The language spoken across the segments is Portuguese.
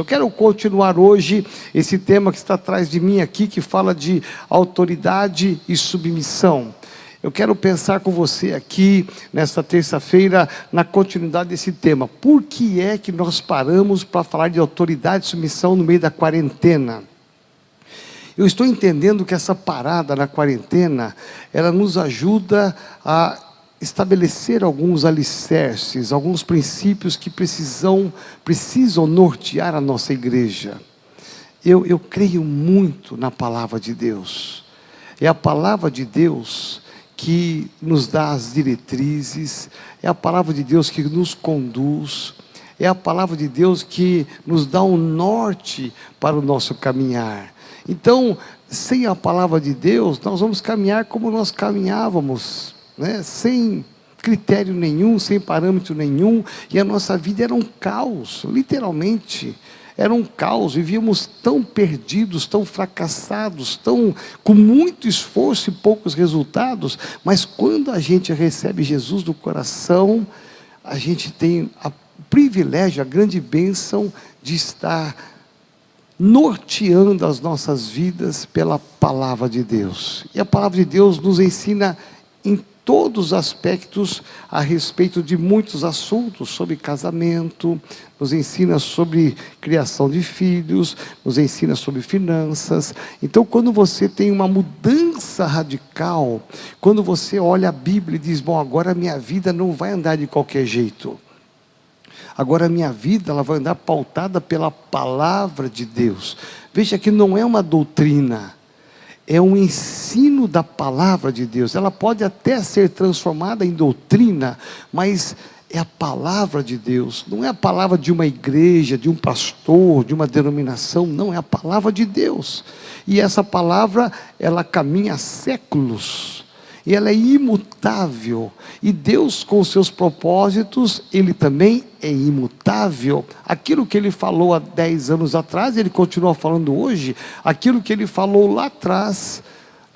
Eu quero continuar hoje esse tema que está atrás de mim aqui, que fala de autoridade e submissão. Eu quero pensar com você aqui, nesta terça-feira, na continuidade desse tema. Por que é que nós paramos para falar de autoridade e submissão no meio da quarentena? Eu estou entendendo que essa parada na quarentena, ela nos ajuda a estabelecer alguns alicerces, alguns princípios que precisam nortear a nossa igreja. Eu creio muito na palavra de Deus. É a palavra de Deus que nos dá as diretrizes, é a palavra de Deus que nos conduz, é a palavra de Deus que nos dá um norte para o nosso caminhar. Então, sem a palavra de Deus, nós vamos caminhar como nós caminhávamos, né? Sem critério nenhum, sem parâmetro nenhum, e a nossa vida era um caos, literalmente, era um caos, vivíamos tão perdidos, tão fracassados, com muito esforço e poucos resultados, mas quando a gente recebe Jesus no coração, a gente tem o privilégio, a grande bênção de estar norteando as nossas vidas pela palavra de Deus. E a palavra de Deus nos ensina em todos os aspectos a respeito de muitos assuntos, sobre casamento, nos ensina sobre criação de filhos, nos ensina sobre finanças. Então, quando você tem uma mudança radical, quando você olha a Bíblia e diz, bom, agora a minha vida não vai andar de qualquer jeito. Agora a minha vida, ela vai andar pautada pela palavra de Deus. Veja que não é uma doutrina, é um ensino da palavra de Deus. Ela pode até ser transformada em doutrina, mas é a palavra de Deus. Não é a palavra de uma igreja, de um pastor, de uma denominação. Não, é a palavra de Deus. E essa palavra, ela caminha há séculos. E ela é imutável. E Deus, com os seus propósitos, Ele também é imutável. Aquilo que Ele falou há 10 anos atrás, Ele continua falando hoje. Aquilo que Ele falou lá atrás,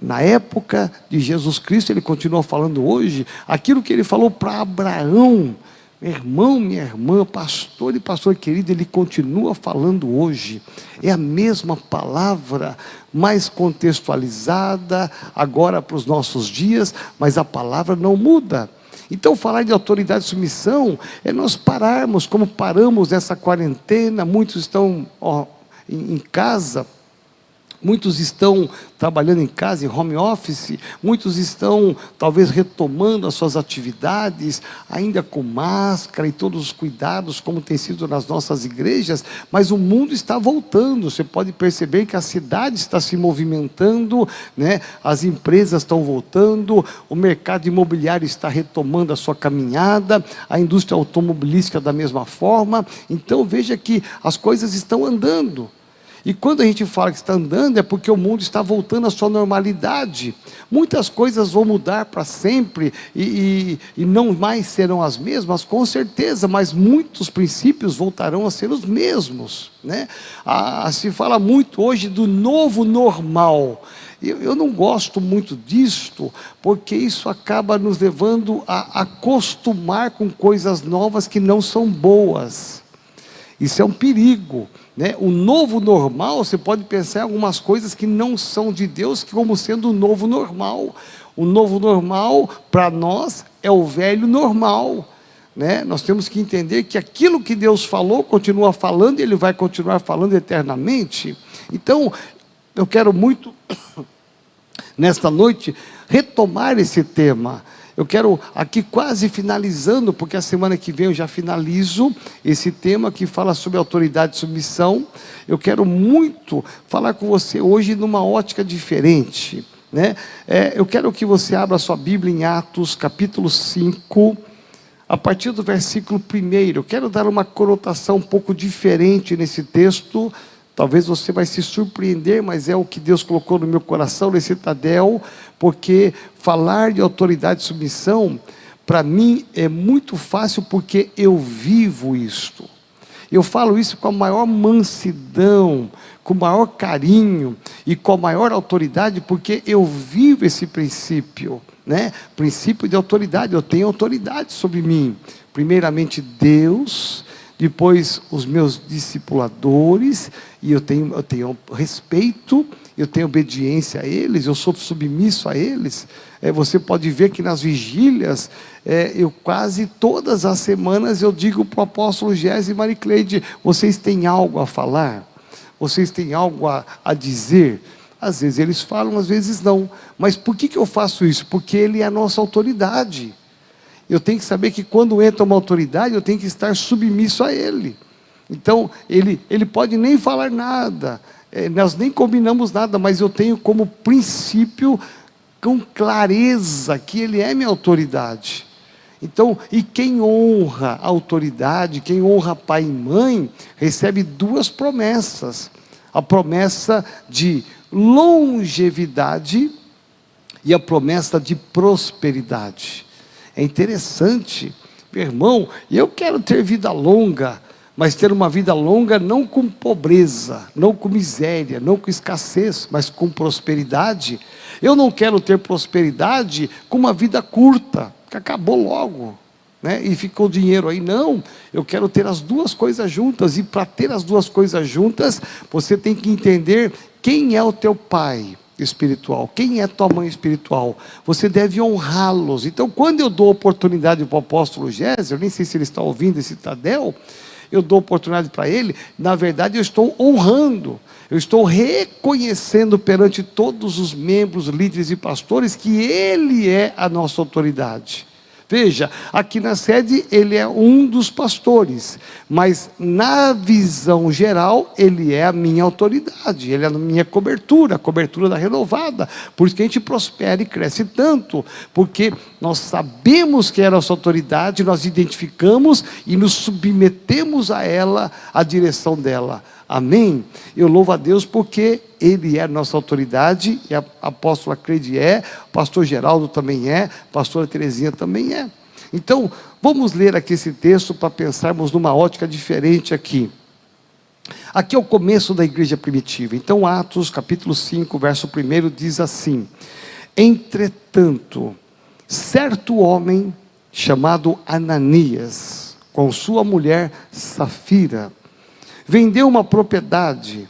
na época de Jesus Cristo, Ele continua falando hoje. Aquilo que Ele falou para Abraão, meu irmão, minha irmã, pastor e pastor querido, Ele continua falando hoje. É a mesma palavra, mais contextualizada, agora para os nossos dias, mas a palavra não muda. Então, falar de autoridade e submissão é nós pararmos, como paramos nessa quarentena. Muitos estão em casa, muitos estão trabalhando em casa, em home office, muitos estão talvez retomando as suas atividades, ainda com máscara e todos os cuidados, como tem sido nas nossas igrejas, mas o mundo está voltando. Você pode perceber que a cidade está se movimentando, né? As empresas estão voltando, o mercado imobiliário está retomando a sua caminhada, a indústria automobilística da mesma forma. Então veja que as coisas estão andando. E quando a gente fala que está andando, é porque o mundo está voltando à sua normalidade. Muitas coisas vão mudar para sempre e não mais serão as mesmas, com certeza, mas muitos princípios voltarão a ser os mesmos, né? Se fala muito hoje do novo normal. Eu não gosto muito disto, porque isso acaba nos levando a acostumar com coisas novas que não são boas. Isso é um perigo, né? O novo normal, você pode pensar em algumas coisas que não são de Deus, como sendo o novo normal. O novo normal, para nós, é o velho normal, né? Nós temos que entender que aquilo que Deus falou, continua falando, e Ele vai continuar falando eternamente. Então, eu quero muito, nesta noite, retomar esse tema. Eu quero aqui quase finalizando, porque a semana que vem eu já finalizo esse tema que fala sobre autoridade e submissão. Eu quero muito falar com você hoje numa ótica diferente, né? Eu quero que você abra a sua Bíblia em Atos, capítulo 5, a partir do versículo 1. Eu quero dar uma conotação um pouco diferente nesse texto. Talvez você vai se surpreender, mas é o que Deus colocou no meu coração, nesse citadel, porque falar de autoridade e submissão, para mim, é muito fácil, porque eu vivo isto. Eu falo isso com a maior mansidão, com o maior carinho e com a maior autoridade, porque eu vivo esse princípio, né? Princípio de autoridade. Eu tenho autoridade sobre mim. Primeiramente Deus, depois os meus discipuladores, e eu tenho respeito, eu tenho obediência a eles, eu sou submisso a eles. Você pode ver que nas vigílias, eu quase todas as semanas eu digo para o apóstolo Gés e Maricleide: vocês têm algo a falar? Vocês têm algo a dizer? Às vezes eles falam, às vezes não. Mas por que eu faço isso? Porque ele é a nossa autoridade. Eu tenho que saber que quando entra uma autoridade, eu tenho que estar submisso a ele. Então, ele pode nem falar nada, nós nem combinamos nada, mas eu tenho como princípio, com clareza, que ele é minha autoridade. Então, e quem honra a autoridade, quem honra pai e mãe, recebe duas promessas: a promessa de longevidade e a promessa de prosperidade. É interessante, meu irmão, eu quero ter vida longa, mas ter uma vida longa não com pobreza, não com miséria, não com escassez, mas com prosperidade. Eu não quero ter prosperidade com uma vida curta, que acabou logo, né? E ficou dinheiro aí. Não, eu quero ter as duas coisas juntas. E para ter as duas coisas juntas, você tem que entender quem é o teu pai espiritual, quem é tua mãe espiritual. Você deve honrá-los. Então, quando eu dou oportunidade para o apóstolo Gésio, eu nem sei se ele está ouvindo esse Tadel, eu dou oportunidade para ele, na verdade eu estou honrando, eu estou reconhecendo perante todos os membros, líderes e pastores, que ele é a nossa autoridade. Veja, aqui na sede ele é um dos pastores, mas na visão geral ele é a minha autoridade, ele é a minha cobertura, a cobertura da renovada. Por isso que a gente prospera e cresce tanto, porque nós sabemos que é a nossa autoridade, nós identificamos e nos submetemos a ela, a direção dela. Amém? Eu louvo a Deus porque ele é a nossa autoridade, e a apóstola Cleide é, o pastor Geraldo também é, a pastora Terezinha também é. Então, vamos ler aqui esse texto para pensarmos numa ótica diferente aqui. Aqui é o começo da igreja primitiva. Então, Atos capítulo 5, verso 1 diz assim: entretanto, certo homem chamado Ananias, com sua mulher Safira, vendeu uma propriedade,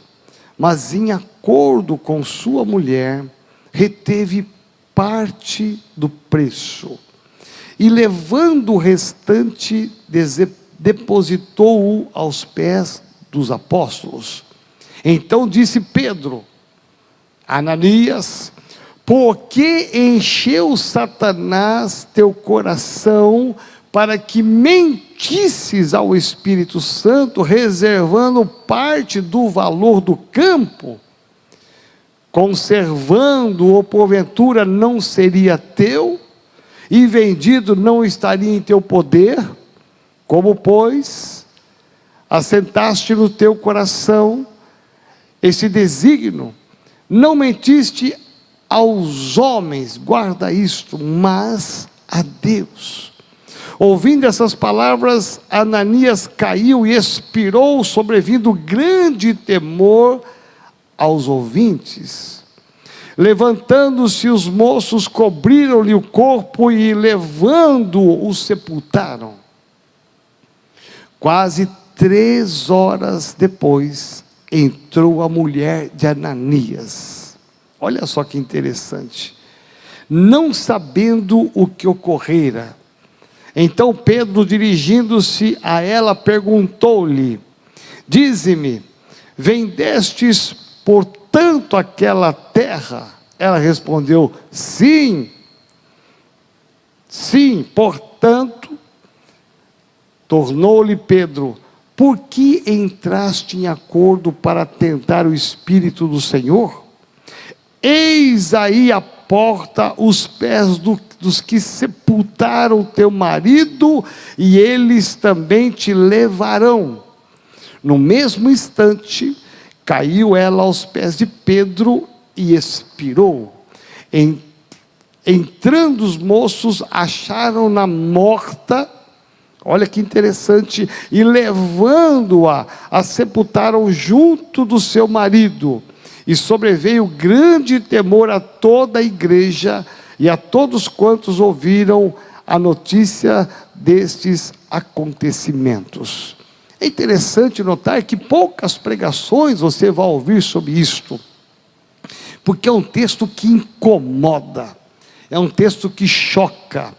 mas em acordo com sua mulher, reteve parte do preço, e levando o restante, depositou-o aos pés dos apóstolos. Então disse Pedro: Ananias, por que encheu Satanás teu coração para que mentisses ao Espírito Santo, reservando parte do valor do campo, conservando-o, porventura não seria teu, e vendido não estaria em teu poder? Como, pois, assentaste no teu coração esse desígnio, não mentiste aos homens, guarda isto, mas a Deus. Ouvindo essas palavras, Ananias caiu e expirou, sobrevindo grande temor aos ouvintes. Levantando-se os moços, cobriram-lhe o corpo e, levando-o, o sepultaram. Quase 3 horas depois, entrou a mulher de Ananias. Olha só que interessante. Não sabendo o que ocorrera, então Pedro, dirigindo-se a ela, perguntou-lhe: dize-me, vendestes portanto aquela terra? Ela respondeu: sim, sim. Portanto, tornou-lhe Pedro: por que entraste em acordo para tentar o Espírito do Senhor? Eis aí a porta os pés dos que sepultaram teu marido, e eles também te levarão. No mesmo instante, caiu ela aos pés de Pedro e expirou. Entrando os moços, acharam-na morta. Olha que interessante. E levando-a, a sepultaram junto do seu marido. E sobreveio grande temor a toda a igreja e a todos quantos ouviram a notícia destes acontecimentos. É interessante notar que poucas pregações você vai ouvir sobre isto, porque é um texto que incomoda, é um texto que choca,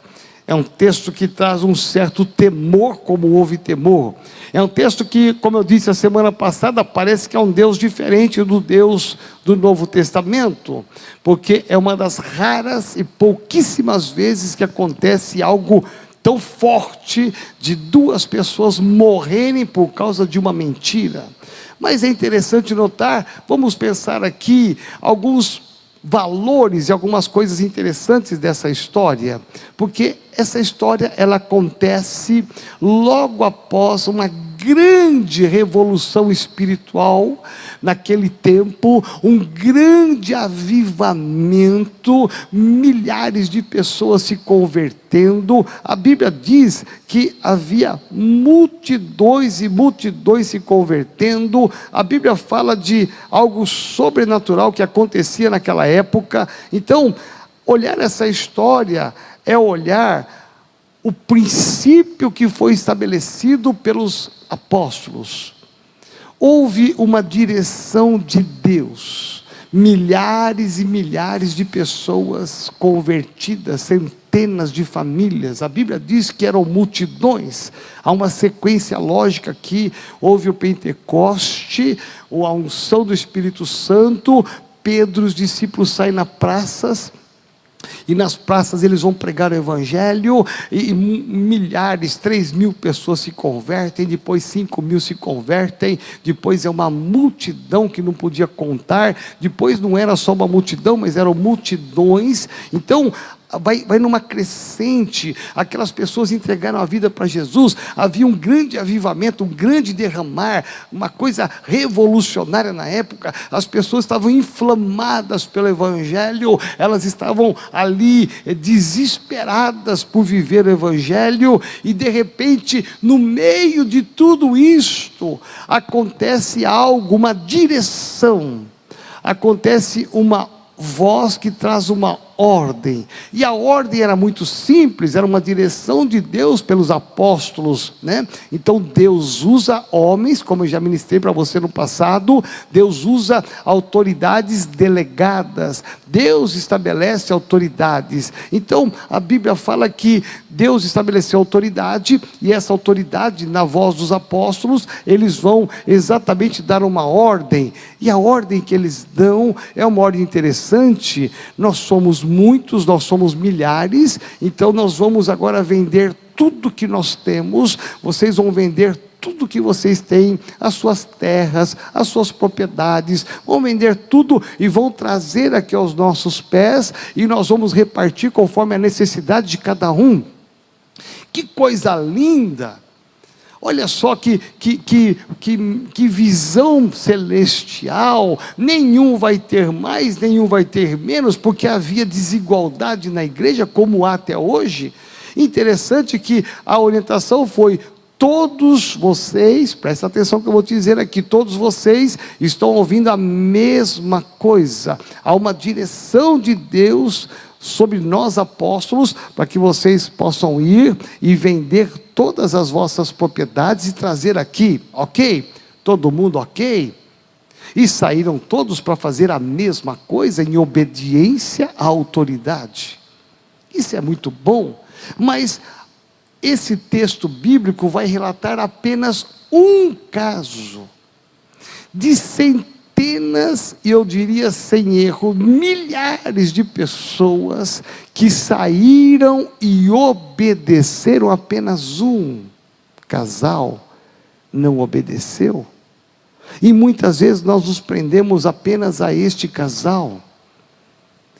é um texto que traz um certo temor, como houve temor. É um texto que, como eu disse a semana passada, parece que é um Deus diferente do Deus do Novo Testamento, porque é uma das raras e pouquíssimas vezes que acontece algo tão forte de duas pessoas morrerem por causa de uma mentira. Mas é interessante notar, vamos pensar aqui alguns valores e algumas coisas interessantes dessa história, porque essa história ela acontece logo após uma grande revolução espiritual naquele tempo, um grande avivamento, milhares de pessoas se convertendo. A Bíblia diz que havia multidões e multidões se convertendo. A Bíblia fala de algo sobrenatural que acontecia naquela época. Então, olhar essa história é olhar o princípio que foi estabelecido pelos apóstolos. Houve uma direção de Deus, milhares e milhares de pessoas convertidas, centenas de famílias. A Bíblia diz que eram multidões. Há uma sequência lógica aqui. Houve o Pentecoste, a unção do Espírito Santo. Pedro e os discípulos saem nas praças, e nas praças eles vão pregar o Evangelho, e milhares, 3.000 pessoas se convertem, depois 5.000 se convertem, depois é uma multidão que não podia contar, depois não era só uma multidão, mas eram multidões. Então vai numa crescente, aquelas pessoas entregaram a vida para Jesus, havia um grande avivamento, um grande derramar, uma coisa revolucionária na época. As pessoas estavam inflamadas pelo Evangelho, elas estavam ali desesperadas por viver o Evangelho, e de repente, no meio de tudo isto, acontece algo, uma direção, acontece uma voz que traz uma ordem, e a ordem era muito simples, era uma direção de Deus pelos apóstolos, né? Então Deus usa homens, como eu já ministrei para você no passado. Deus usa autoridades delegadas, Deus estabelece autoridades. Então a Bíblia fala que Deus estabeleceu autoridade, e essa autoridade, na voz dos apóstolos, eles vão exatamente dar uma ordem, e a ordem que eles dão é uma ordem interessante. Nós somos muitos, nós somos milhares, então nós vamos agora vender tudo que nós temos. Vocês vão vender tudo que vocês têm, as suas terras, as suas propriedades, vão vender tudo e vão trazer aqui aos nossos pés, e nós vamos repartir conforme a necessidade de cada um. Que coisa linda! Olha só que visão celestial. Nenhum vai ter mais, nenhum vai ter menos, porque havia desigualdade na igreja, como há até hoje. Interessante que a orientação foi: todos vocês, presta atenção que eu vou te dizer aqui, todos vocês estão ouvindo a mesma coisa. Há uma direção de Deus sobre nós apóstolos, para que vocês possam ir e vender todas as vossas propriedades e trazer aqui, ok? Todo mundo ok? E saíram todos para fazer a mesma coisa, em obediência à autoridade. Isso é muito bom, mas esse texto bíblico vai relatar apenas um caso de centenas, e eu diria sem erro, milhares de pessoas que saíram e obedeceram. Apenas um casal não obedeceu, e muitas vezes nós nos prendemos apenas a este casal.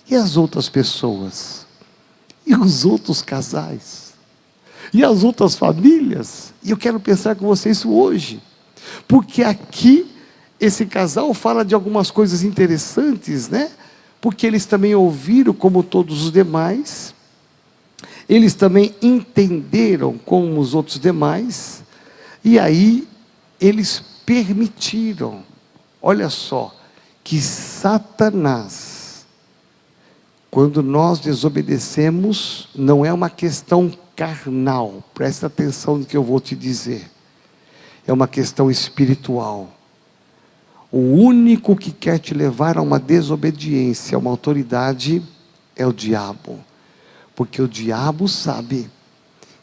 E as outras pessoas? E os outros casais? E as outras famílias? E eu quero pensar com você isso hoje, porque aqui esse casal fala de algumas coisas interessantes, né? Porque eles também ouviram como todos os demais, eles também entenderam como os outros demais, e aí eles permitiram. Olha só, que Satanás, quando nós desobedecemos, não é uma questão carnal, presta atenção no que eu vou te dizer. é uma questão espiritual. O único que quer te levar a uma desobediência, a uma autoridade, é o diabo. Porque o diabo sabe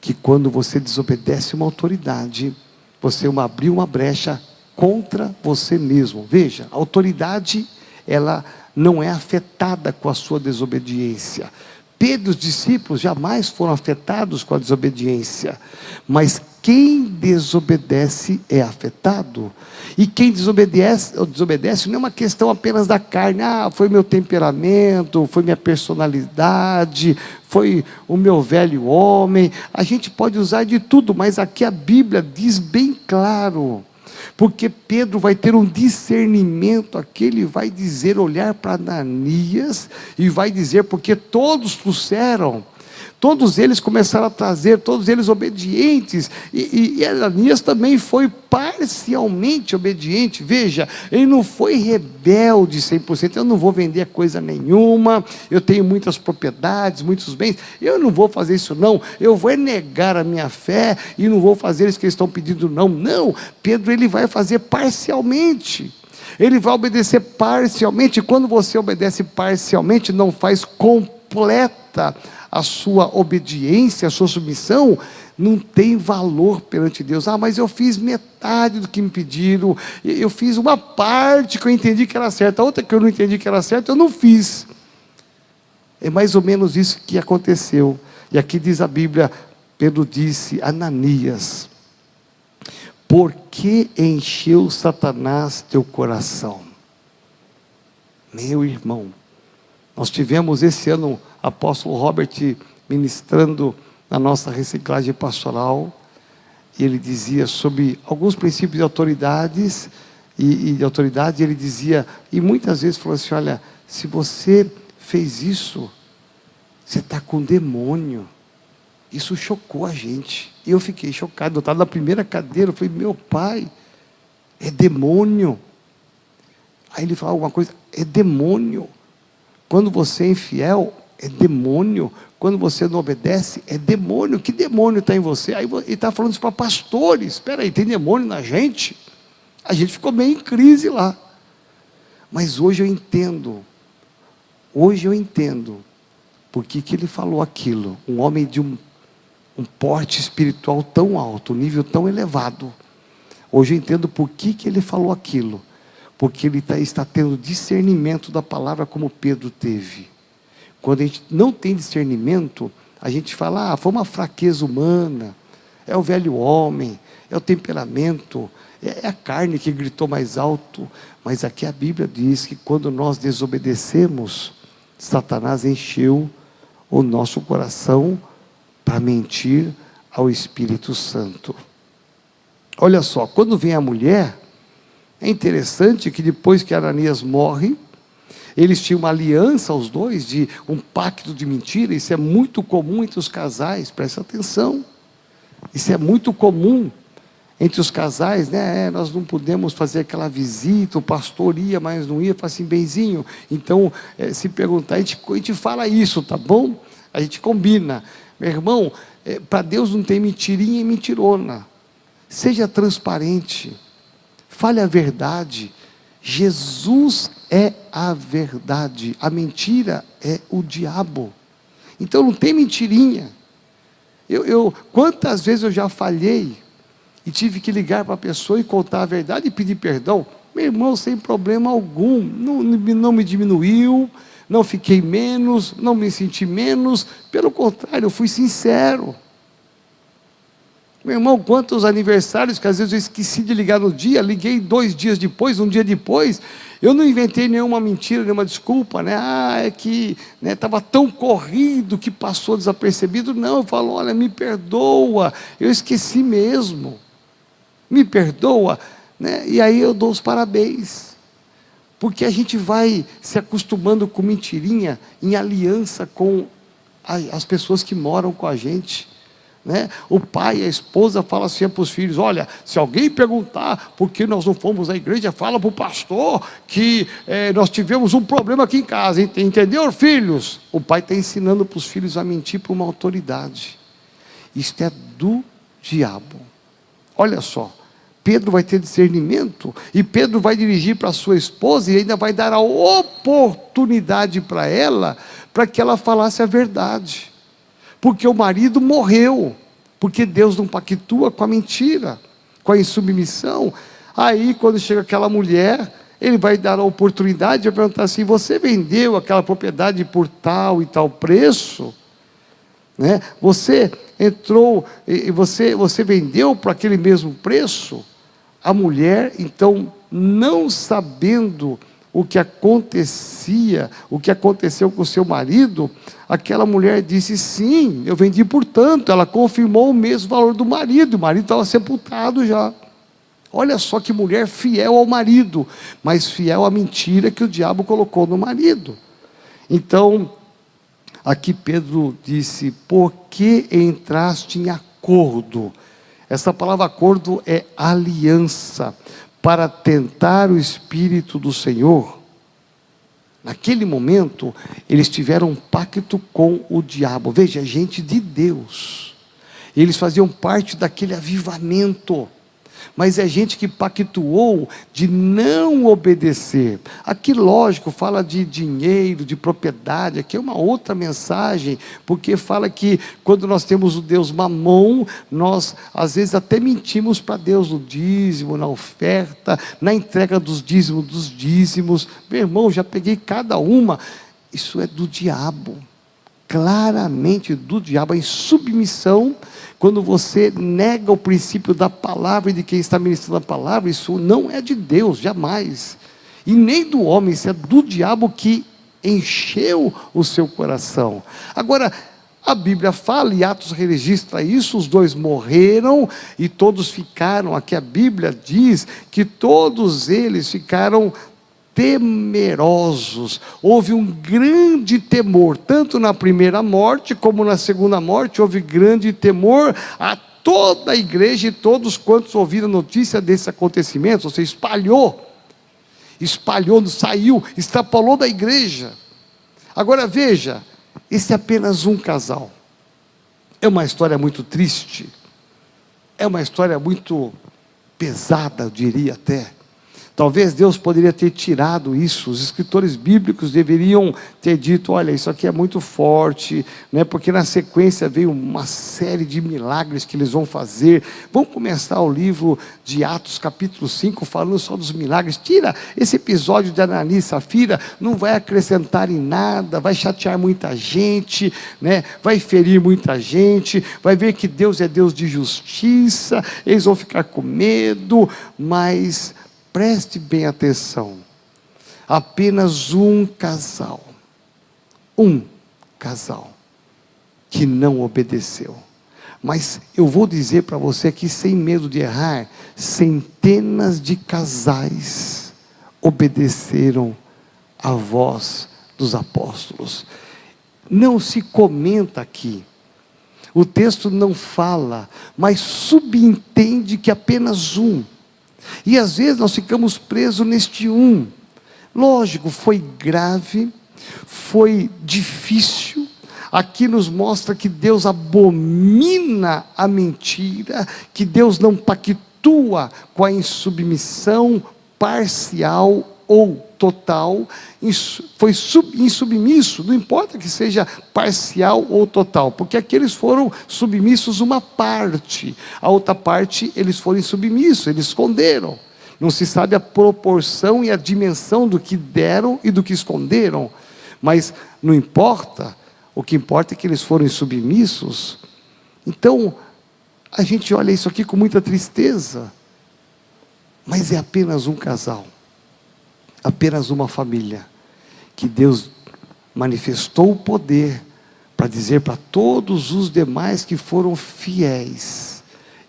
que quando você desobedece uma autoridade, você abriu uma brecha contra você mesmo. Veja, a autoridade, ela não é afetada com a sua desobediência. Pedro e os discípulos jamais foram afetados com a desobediência, mas quem desobedece é afetado. E quem desobedece não é uma questão apenas da carne. Foi meu temperamento, foi minha personalidade, foi o meu velho homem. A gente pode usar de tudo, mas aqui a Bíblia diz bem claro. Porque Pedro vai ter um discernimento aqui, ele vai dizer, olhar para Ananias, e vai dizer, porque todos trouxeram, todos eles começaram a trazer, todos eles obedientes, e Ananias também foi parcialmente obediente. Veja, ele não foi rebelde 100%, eu não vou vender coisa nenhuma, eu tenho muitas propriedades, muitos bens, eu não vou fazer isso não, eu vou negar a minha fé, e não vou fazer isso que eles estão pedindo não, Pedro ele vai fazer parcialmente, ele vai obedecer parcialmente. Quando você obedece parcialmente, não faz completa a sua obediência, a sua submissão, não tem valor perante Deus. Mas eu fiz metade do que me pediram, eu fiz uma parte que eu entendi que era certa, a outra que eu não entendi que era certa, eu não fiz. É mais ou menos isso que aconteceu. E aqui diz a Bíblia, Pedro disse, Ananias, por que encheu Satanás teu coração? Meu irmão, nós tivemos esse ano o apóstolo Robert ministrando na nossa reciclagem pastoral, e ele dizia sobre alguns princípios de autoridades, e de autoridade, ele dizia, e muitas vezes falou assim, olha, se você fez isso, você está com demônio. Isso chocou a gente, e eu fiquei chocado, eu estava na primeira cadeira, eu falei, meu pai, é demônio. Aí ele falou alguma coisa, é demônio. Quando você é infiel, é demônio. Quando você não obedece, é demônio. Que demônio está em você? Aí ele está falando isso para pastores. Espera aí, tem demônio na gente? A gente ficou meio em crise lá. Mas hoje eu entendo. Hoje eu entendo. Por que ele falou aquilo? Um homem de um porte espiritual tão alto, um nível tão elevado. Hoje eu entendo por que ele falou aquilo. Porque ele está tendo discernimento da palavra como Pedro teve. Quando a gente não tem discernimento, a gente fala, foi uma fraqueza humana, é o velho homem, é o temperamento, é a carne que gritou mais alto. Mas aqui a Bíblia diz que quando nós desobedecemos, Satanás encheu o nosso coração para mentir ao Espírito Santo. Olha só, quando vem a mulher, é interessante que depois que Ananias morre, eles tinham uma aliança, os dois, de um pacto de mentira. Isso é muito comum entre os casais, presta atenção. Isso é muito comum entre os casais, né? Nós não podemos fazer aquela visita, o pastor ia, mas não ia, fala assim, benzinho. Então, se perguntar, a gente fala isso, tá bom? A gente combina. Meu irmão, para Deus não tem mentirinha e mentirona. Seja transparente. Fale a verdade. Jesus é a verdade, a mentira é o diabo. Então não tem mentirinha. Quantas vezes eu já falhei e tive que ligar para a pessoa e contar a verdade e pedir perdão? Meu irmão, sem problema algum, não me diminuiu, não fiquei menos, não me senti menos, pelo contrário, eu fui sincero. Meu irmão, quantos aniversários que às vezes eu esqueci de ligar no dia, liguei 2 dias depois, um dia depois, eu não inventei nenhuma mentira, nenhuma desculpa, né? É que estava tão corrido que passou desapercebido. Não, eu falo, olha, me perdoa, eu esqueci mesmo, me perdoa, né? E aí eu dou os parabéns, porque a gente vai se acostumando com mentirinha em aliança com as pessoas que moram com a gente. O pai e a esposa falam assim para os filhos, olha, se alguém perguntar por que nós não fomos à igreja, fala para o pastor que nós tivemos um problema aqui em casa, entendeu, filhos? O pai está ensinando para os filhos a mentir para uma autoridade. Isto é do diabo. Olha só, Pedro vai ter discernimento, e Pedro vai dirigir para sua esposa, e ainda vai dar a oportunidade para ela, para que ela falasse a verdade, porque o marido morreu, porque Deus não pactua com a mentira, com a insubmissão. Aí quando chega aquela mulher, ele vai dar a oportunidade de perguntar assim: você vendeu aquela propriedade por tal e tal preço? Né? Você entrou e você vendeu por aquele mesmo preço? A mulher, então, não sabendo o que acontecia, o que aconteceu com o seu marido, aquela mulher disse: sim, eu vendi por tanto. Ela confirmou o mesmo valor do marido, o marido estava sepultado já. Olha só que mulher fiel ao marido, mas fiel à mentira que o diabo colocou no marido. Então, aqui Pedro disse: por que entraste em acordo? Essa palavra acordo é aliança, para tentar o Espírito do Senhor. Naquele momento, eles tiveram um pacto com o diabo. Veja, gente de Deus, eles faziam parte daquele avivamento, mas é gente que pactuou de não obedecer. Aqui, lógico, fala de dinheiro, de propriedade. Aqui é uma outra mensagem, porque fala que quando nós temos o Deus Mamon, nós às vezes até mentimos para Deus no dízimo, na oferta, na entrega dos dízimos. Meu irmão, já peguei cada uma. Isso é do diabo, claramente do diabo. A insubmissão, quando você nega o princípio da palavra e de quem está ministrando a palavra, isso não é de Deus, jamais, e nem do homem, isso é do diabo que encheu o seu coração. Agora, a Bíblia fala, e Atos registra isso: os dois morreram e todos ficaram, aqui a Bíblia diz que todos eles ficaram temerosos. Houve um grande temor, tanto na primeira morte como na segunda morte. Houve grande temor a toda a igreja, e todos quantos ouviram notícia desse acontecimento, ou seja, espalhou, saiu, extrapolou da igreja. Agora veja, esse é apenas um casal. É uma história muito triste, é uma história muito pesada, eu diria até. Talvez Deus poderia ter tirado isso. Os escritores bíblicos deveriam ter dito: olha, isso aqui é muito forte, né? Porque na sequência veio uma série de milagres que eles vão fazer. Vamos começar o livro de Atos capítulo 5 falando só dos milagres. Tira esse episódio de Ananias e Safira, não vai acrescentar em nada, vai chatear muita gente, né? Vai ferir muita gente, vai ver que Deus é Deus de justiça, eles vão ficar com medo. Mas preste bem atenção, apenas um casal que não obedeceu. Mas eu vou dizer para você aqui, sem medo de errar, centenas de casais obedeceram à voz dos apóstolos. Não se comenta aqui, o texto não fala, mas subentende que apenas um. E às vezes nós ficamos presos neste um. Lógico, foi grave, foi difícil. Aqui nos mostra que Deus abomina a mentira, que Deus não pactua com a insubmissão parcial ou total. Foi insubmisso, não importa que seja parcial ou total, porque aqueles foram submissos uma parte, a outra parte eles foram insubmissos, eles esconderam. Não se sabe a proporção e a dimensão do que deram e do que esconderam, mas não importa, o que importa é que eles foram insubmissos. Então, a gente olha isso aqui com muita tristeza, mas é apenas um casal, apenas uma família, que Deus manifestou o poder para dizer para todos os demais que foram fiéis: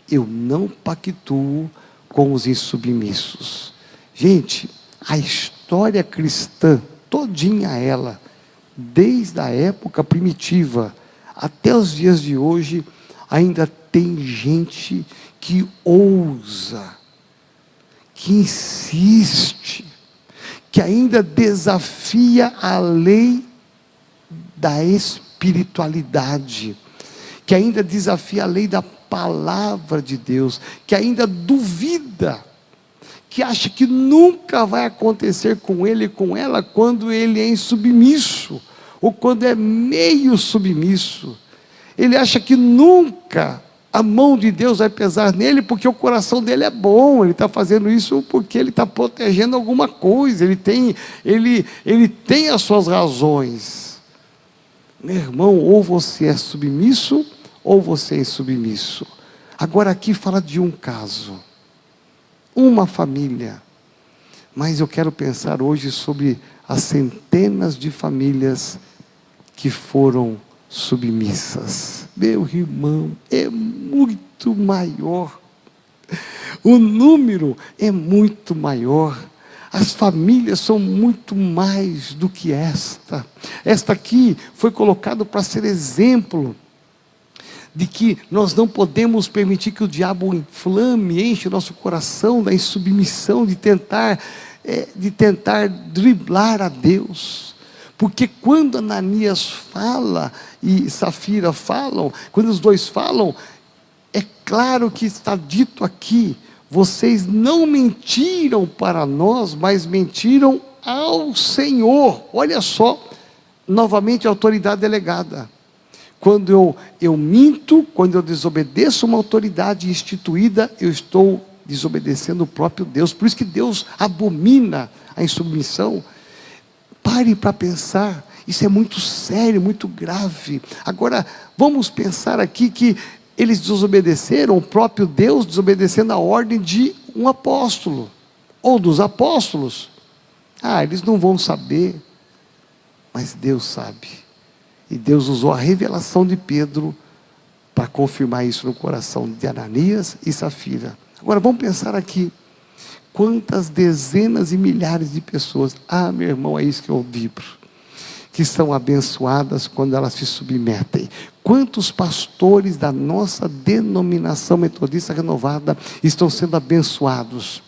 eu não pactuo com os insubmissos. Gente, a história cristã, todinha ela, desde a época primitiva até os dias de hoje, ainda tem gente que ousa, que insiste, que ainda desafia a lei da espiritualidade, que ainda desafia a lei da palavra de Deus, que ainda duvida, que acha que nunca vai acontecer com ele e com ela quando ele é insubmisso, ou quando é meio submisso. Ele acha que nunca a mão de Deus vai pesar nele, porque o coração dele é bom, ele está fazendo isso porque ele está protegendo alguma coisa, ele tem as suas razões. Meu irmão, ou você é submisso, ou você é insubmisso. Agora aqui fala de um caso, uma família, mas eu quero pensar hoje sobre as centenas de famílias que foram submissas. Meu irmão, é muito maior, o número é muito maior, as famílias são muito mais do que esta aqui foi colocado para ser exemplo, de que nós não podemos permitir que o diabo inflame, enche o nosso coração da insubmissão, de tentar driblar a Deus, porque quando Ananias fala, e Safira falam, quando os dois falam, é claro que está dito aqui, vocês não mentiram para nós, mas mentiram ao Senhor. Olha só, novamente a autoridade delegada. Quando eu minto, quando eu desobedeço uma autoridade instituída, eu estou desobedecendo o próprio Deus. Por isso que Deus abomina a insubmissão. Pare para pensar, isso é muito sério, muito grave. Agora, vamos pensar aqui que eles desobedeceram o próprio Deus, desobedecendo a ordem de um apóstolo, ou dos apóstolos. Eles não vão saber, mas Deus sabe. E Deus usou a revelação de Pedro para confirmar isso no coração de Ananias e Safira. Agora vamos pensar aqui, quantas dezenas e milhares de pessoas, meu irmão, é isso que eu vibro, que são abençoadas quando elas se submetem. Quantos pastores da nossa denominação metodista renovada estão sendo abençoados?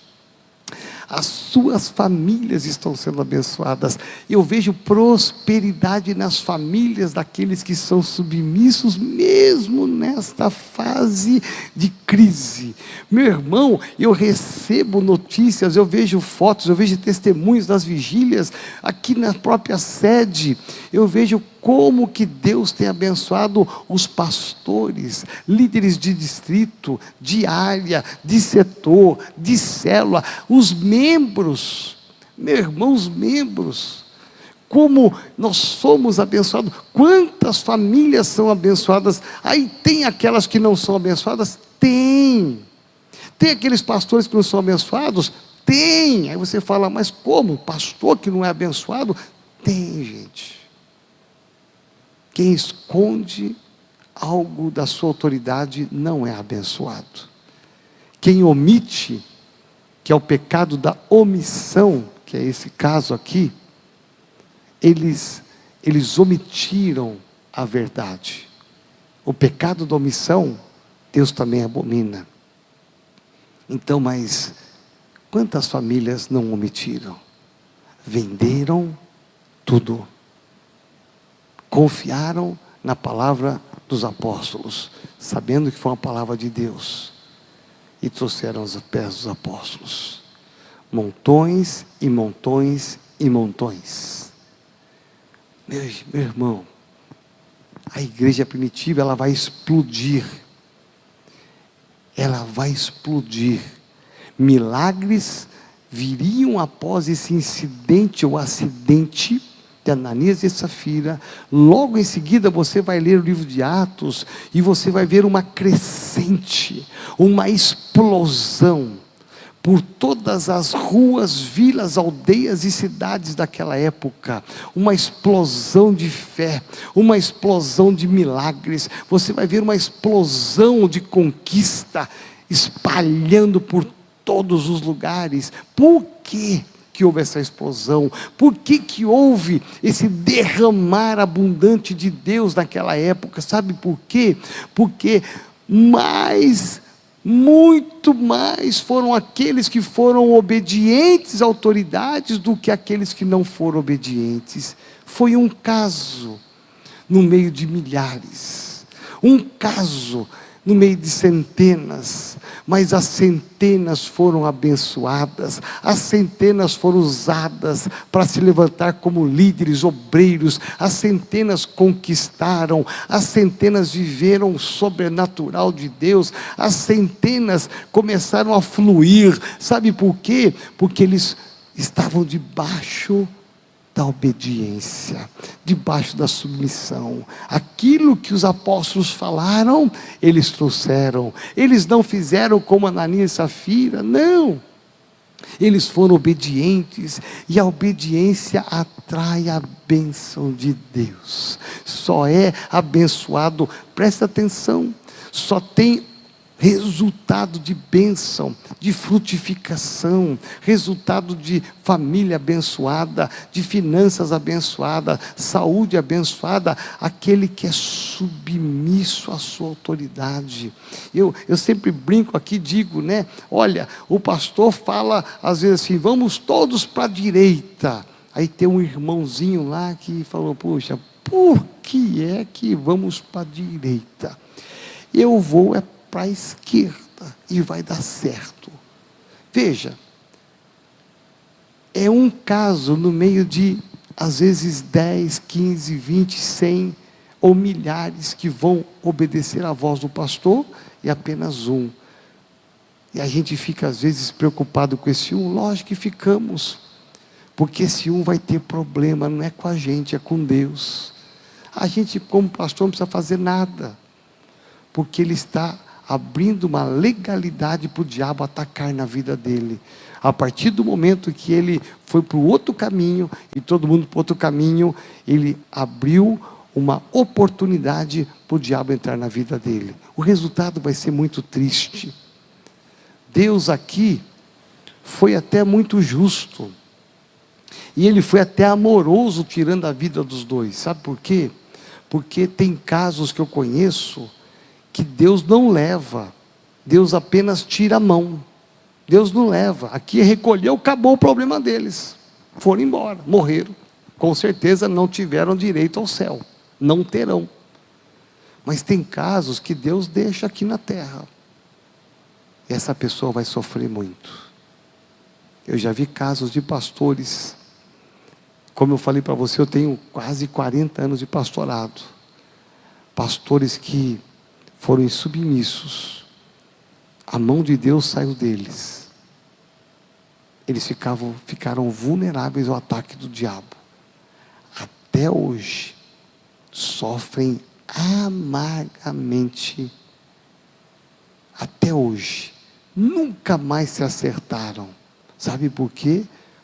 As suas famílias estão sendo abençoadas. Eu vejo prosperidade nas famílias daqueles que são submissos, mesmo nesta fase de crise. Meu irmão, eu recebo notícias, eu vejo fotos, eu vejo testemunhos das vigílias, aqui na própria sede, eu vejo como que Deus tem abençoado os pastores, líderes de distrito, de área, de setor, de célula, os membros, meu irmão, os membros, como nós somos abençoados, quantas famílias são abençoadas. Aí tem aquelas que não são abençoadas? Tem aqueles pastores que não são abençoados? Tem. Aí você fala, mas como? Pastor que não é abençoado? Tem, gente. Quem esconde algo da sua autoridade não é abençoado. Quem omite, que é o pecado da omissão, que é esse caso aqui, eles omitiram a verdade. O pecado da omissão, Deus também abomina. Então, mas quantas famílias não omitiram? Venderam tudo. Confiaram na palavra dos apóstolos, sabendo que foi uma palavra de Deus, e trouxeram aos pés dos apóstolos montões e montões e montões. Meu irmão, a igreja primitiva, ela vai explodir, milagres viriam após esse incidente ou acidente de Ananias e Safira. Logo em seguida você vai ler o livro de Atos, e você vai ver uma crescente, uma explosão, por todas as ruas, vilas, aldeias e cidades daquela época, uma explosão de fé, uma explosão de milagres, você vai ver uma explosão de conquista, espalhando por todos os lugares. Por quê que houve essa explosão? Por que houve esse derramar abundante de Deus naquela época? Sabe por quê? Porque muito mais foram aqueles que foram obedientes às autoridades do que aqueles que não foram obedientes. Foi um caso no meio de milhares, um caso no meio de centenas, mas as centenas foram abençoadas, as centenas foram usadas para se levantar como líderes, obreiros, as centenas conquistaram, as centenas viveram o sobrenatural de Deus, as centenas começaram a fluir. Sabe por quê? Porque eles estavam debaixo da obediência, debaixo da submissão. Aquilo que os apóstolos falaram, eles trouxeram. Eles não fizeram como Ananias e Safira, não. Eles foram obedientes, e a obediência atrai a bênção de Deus. Só é abençoado, presta atenção, só tem resultado de bênção, de frutificação, resultado de família abençoada, de finanças abençoadas, saúde abençoada, aquele que é submisso à sua autoridade. Eu sempre brinco aqui, digo, né? Olha, o pastor fala às vezes assim, vamos todos para a direita. Aí tem um irmãozinho lá que falou, puxa, por que é que vamos para a direita? Eu vou para a esquerda e vai dar certo. Veja, é um caso no meio de, às vezes, 10, 15, 20, 100 ou milhares que vão obedecer à voz do pastor, e apenas um. E a gente fica às vezes preocupado com esse um. Lógico que ficamos, porque esse um vai ter problema, não é com a gente, é com Deus. A gente como pastor não precisa fazer nada, porque ele está abrindo uma legalidade para o diabo atacar na vida dele. A partir do momento que ele foi para o outro caminho, e todo mundo para o outro caminho, ele abriu uma oportunidade para o diabo entrar na vida dele. O resultado vai ser muito triste. Deus aqui foi até muito justo, e ele foi até amoroso tirando a vida dos dois. Sabe por quê? Porque tem casos que eu conheço que Deus não leva, Deus apenas tira a mão. Deus não leva. Aqui recolheu, acabou o problema deles, foram embora, morreram, com certeza não tiveram direito ao céu, não terão. Mas tem casos que Deus deixa aqui na terra, e essa pessoa vai sofrer muito. Eu já vi casos de pastores, como eu falei para você, eu tenho quase 40 anos de pastorado, pastores que foram insubmissos, a mão de Deus saiu deles, eles ficaram vulneráveis ao ataque do diabo, até hoje, sofrem amargamente, até hoje, nunca mais se acertaram. Sabe por quê?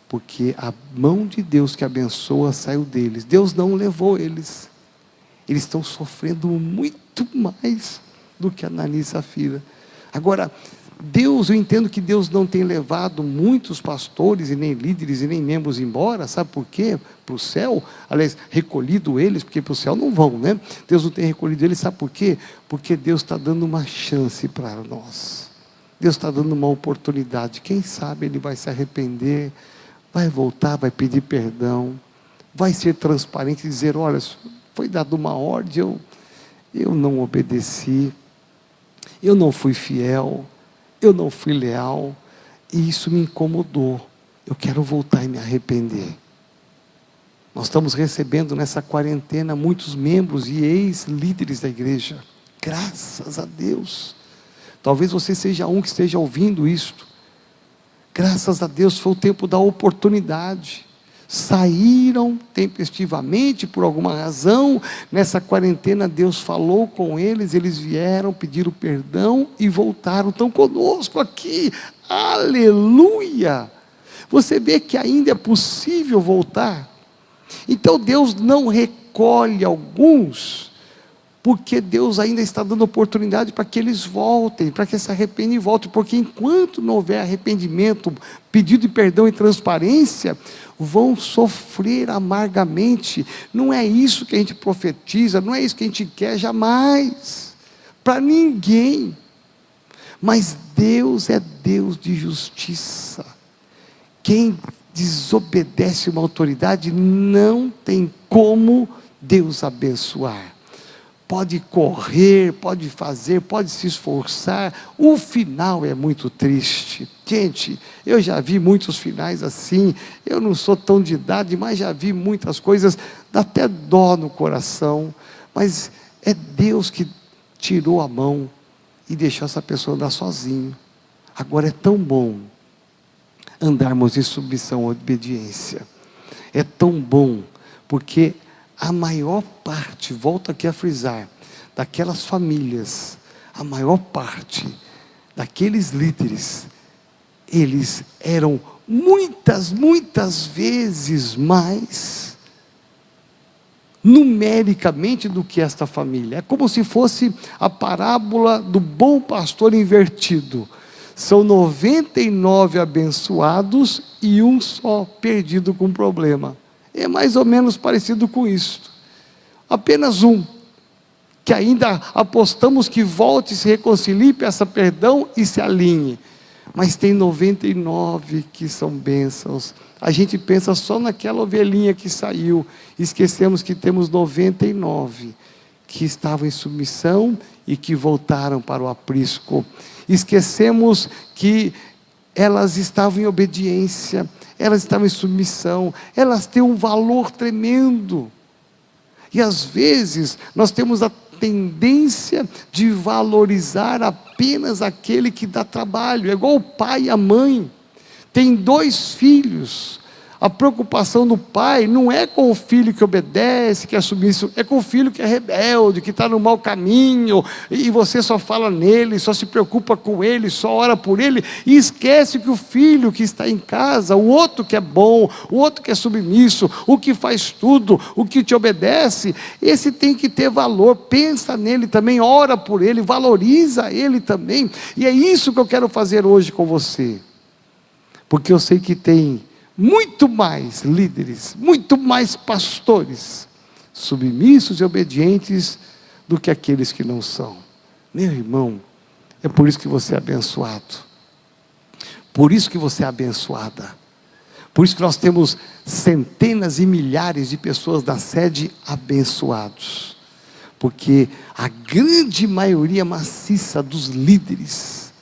Porque a mão de Deus que abençoa saiu deles, Deus não levou eles, eles estão sofrendo muito mais do que Ananias e Safira. Agora, Deus, eu entendo que Deus não tem levado muitos pastores, e nem líderes, e nem membros embora, sabe por quê? Para o céu, aliás, recolhido eles, porque para o céu não vão, né? Deus não tem recolhido eles, sabe por quê? Porque Deus está dando uma chance para nós, Deus está dando uma oportunidade, quem sabe ele vai se arrepender, vai voltar, vai pedir perdão, vai ser transparente e dizer, olha, foi dada uma ordem, eu não obedeci, eu não fui fiel, eu não fui leal, e isso me incomodou, eu quero voltar e me arrepender. Nós estamos recebendo nessa quarentena muitos membros e ex-líderes da igreja, graças a Deus. Talvez você seja um que esteja ouvindo isto, graças a Deus, foi o tempo da oportunidade, saíram tempestivamente, por alguma razão, nessa quarentena Deus falou com eles, eles vieram, pediram perdão e voltaram, estão conosco aqui, aleluia. Você vê que ainda é possível voltar. Então Deus não recolhe alguns, porque Deus ainda está dando oportunidade para que eles voltem, para que se arrependam e voltem, porque enquanto não houver arrependimento, pedido de perdão e transparência, vão sofrer amargamente. Não é isso que a gente profetiza, não é isso que a gente quer, jamais, para ninguém. Mas Deus é Deus de justiça. Quem desobedece uma autoridade, não tem como Deus abençoar. pode correr, pode fazer, pode se esforçar, o final é muito triste. Gente, eu já vi muitos finais assim, eu não sou tão de idade, mas já vi muitas coisas, dá até dó no coração, mas é Deus que tirou a mão e deixou essa pessoa andar sozinho. Agora é tão bom andarmos em submissão à obediência, é tão bom, porque a maior parte, volto aqui a frisar, daquelas famílias, a maior parte daqueles líderes, eles eram muitas vezes mais numericamente do que esta família. É como se fosse a parábola do bom pastor invertido. São 99 abençoados e um só perdido com problema. É mais ou menos parecido com isso. Apenas um, que ainda apostamos que volte, se reconcilie, peça perdão e se alinhe. Mas tem 99 que são bênçãos. A gente pensa só naquela ovelhinha que saiu. Esquecemos que temos 99 que estavam em submissão e que voltaram para o aprisco. Esquecemos que elas estavam em obediência, elas estavam em submissão, elas têm um valor tremendo. E às vezes nós temos a tendência de valorizar apenas aquele que dá trabalho. É igual o pai e a mãe. Tem 2 filhos. A preocupação do pai não é com o filho que obedece, que é submisso, é com o filho que é rebelde, que está no mau caminho, e você só fala nele, só se preocupa com ele, só ora por ele, e esquece que o filho que está em casa, o outro que é bom, o outro que é submisso, o que faz tudo, o que te obedece, esse tem que ter valor. Pensa nele também, ora por ele, valoriza ele também. E é isso que eu quero fazer hoje com você, porque eu sei que tem muito mais líderes, muito mais pastores submissos e obedientes do que aqueles que não são. Meu irmão, é por isso que você é abençoado, por isso que você é abençoada, por isso que nós temos centenas e milhares de pessoas na sede abençoados, porque a grande maioria maciça dos líderes,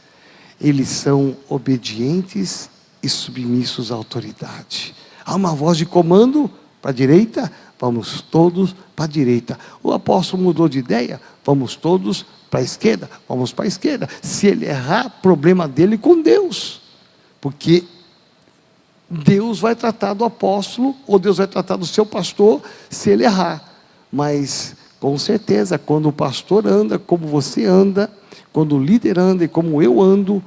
eles são obedientes e submissos à autoridade. Há uma voz de comando para a direita, vamos todos para a direita. O apóstolo mudou de ideia, vamos todos para a esquerda, vamos para a esquerda. Se ele errar, problema dele com Deus, porque Deus vai tratar do apóstolo, ou Deus vai tratar do seu pastor, se ele errar. Mas com certeza, quando o pastor anda como você anda, quando o líder anda e como eu ando,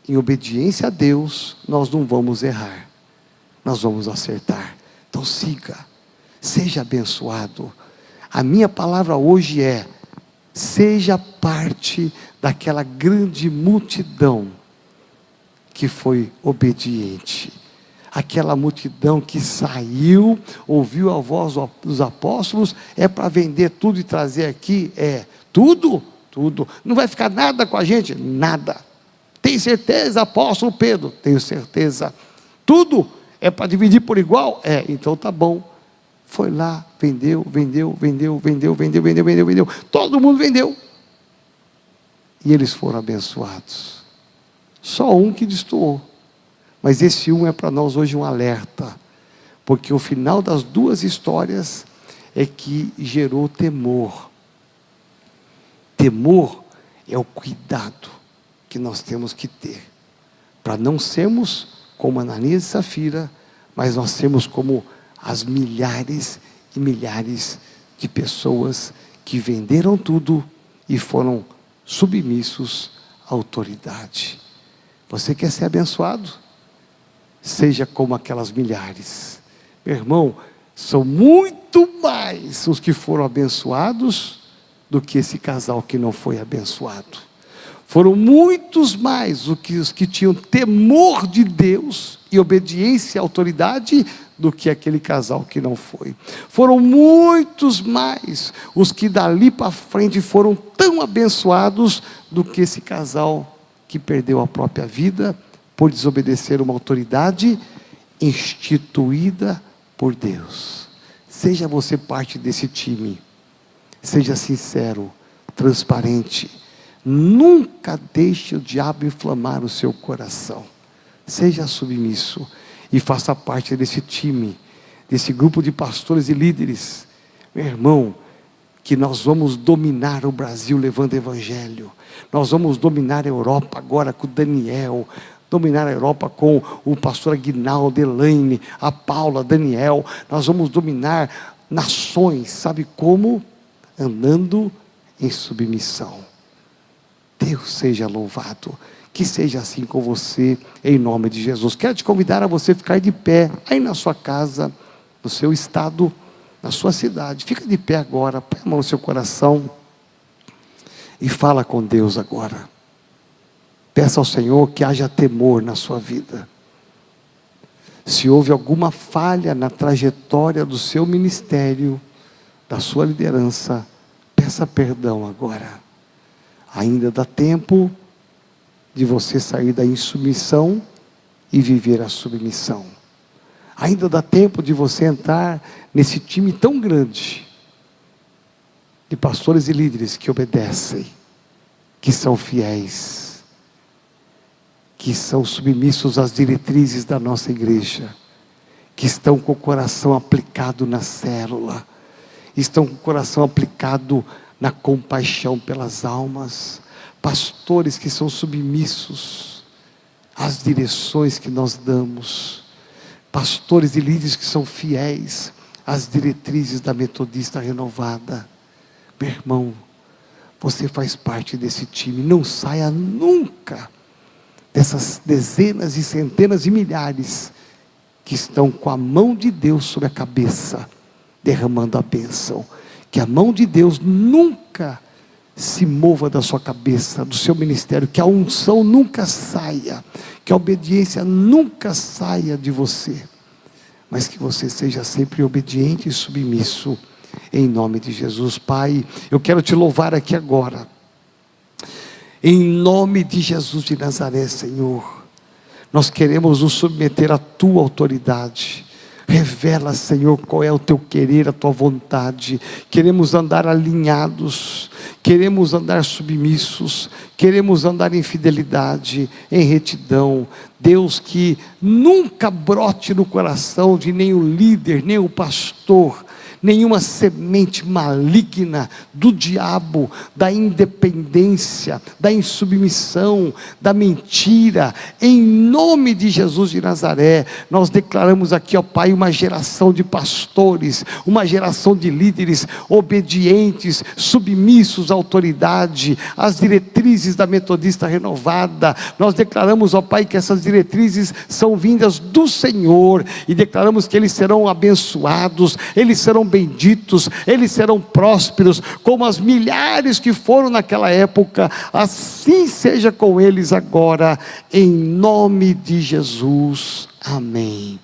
em obediência a Deus, nós não vamos errar, nós vamos acertar. Então siga, seja abençoado. A minha palavra hoje é: seja parte daquela grande multidão que foi obediente, aquela multidão que saiu, ouviu a voz dos apóstolos. É para vender tudo e trazer aqui? É, tudo, não vai ficar nada com a gente? Nada. Tem certeza, apóstolo Pedro? Tenho certeza. Tudo é para dividir por igual? É, então tá bom. Foi lá, vendeu. Todo mundo vendeu. E eles foram abençoados. Só um que destoou. Mas esse um é para nós hoje um alerta. Porque o final das 2 histórias é que gerou temor. Temor é o cuidado que nós temos que ter, para não sermos como Ananias e Safira, mas nós sermos como as milhares e milhares de pessoas que venderam tudo e foram submissos à autoridade. Você quer ser abençoado? Seja como aquelas milhares. Meu irmão, são muito mais os que foram abençoados do que esse casal que não foi abençoado. Foram muitos mais os que tinham temor de Deus e obediência à autoridade do que aquele casal que não foi. Foram muitos mais os que dali para frente foram tão abençoados do que esse casal que perdeu a própria vida por desobedecer uma autoridade instituída por Deus. Seja você parte desse time. Seja sincero, transparente. Nunca deixe o diabo inflamar o seu coração. Seja submisso e faça parte desse time, desse grupo de pastores e líderes. Meu irmão, que nós vamos dominar o Brasil levando evangelho. Nós vamos dominar a Europa agora com o Daniel, dominar a Europa com o pastor Aguinaldo, Elaine, a Paula, Daniel. Nós vamos dominar nações, sabe como? Andando em submissão. Deus seja louvado, que seja assim com você, em nome de Jesus. Quero te convidar a você ficar de pé, aí na sua casa, no seu estado, na sua cidade. Fica de pé agora, põe a mão no seu coração e fala com Deus agora. Peça ao Senhor que haja temor na sua vida. Se houve alguma falha na trajetória do seu ministério, da sua liderança, peça perdão agora. Ainda dá tempo de você sair da insubmissão e viver a submissão. Ainda dá tempo de você entrar nesse time tão grande de pastores e líderes que obedecem, que são fiéis, que são submissos às diretrizes da nossa igreja, que estão com o coração aplicado na célula, estão com o coração aplicado na compaixão pelas almas, pastores que são submissos às direções que nós damos, pastores e líderes que são fiéis às diretrizes da Metodista Renovada. Meu irmão, você faz parte desse time. Não saia nunca dessas dezenas e centenas e milhares que estão com a mão de Deus sobre a cabeça, derramando a bênção. Que a mão de Deus nunca se mova da sua cabeça, do seu ministério, que a unção nunca saia, que a obediência nunca saia de você, mas que você seja sempre obediente e submisso, em nome de Jesus. Pai, eu quero te louvar aqui agora, em nome de Jesus de Nazaré, Senhor. Nós queremos nos submeter à tua autoridade. Revela, Senhor, qual é o teu querer, a tua vontade. Queremos andar alinhados, queremos andar submissos, queremos andar em fidelidade, em retidão. Deus, que nunca brote no coração de nenhum líder, nem o pastor, nenhuma semente maligna do diabo, da independência, da insubmissão, da mentira. Em nome de Jesus de Nazaré, nós declaramos aqui, ó Pai, uma geração de pastores, uma geração de líderes obedientes, submissos à autoridade, às diretrizes da Metodista Renovada. Nós declaramos, ó Pai, que essas diretrizes são vindas do Senhor, e declaramos que eles serão abençoados, eles serão benditos, eles serão prósperos, como as milhares que foram naquela época. Assim seja com eles agora, em nome de Jesus, amém.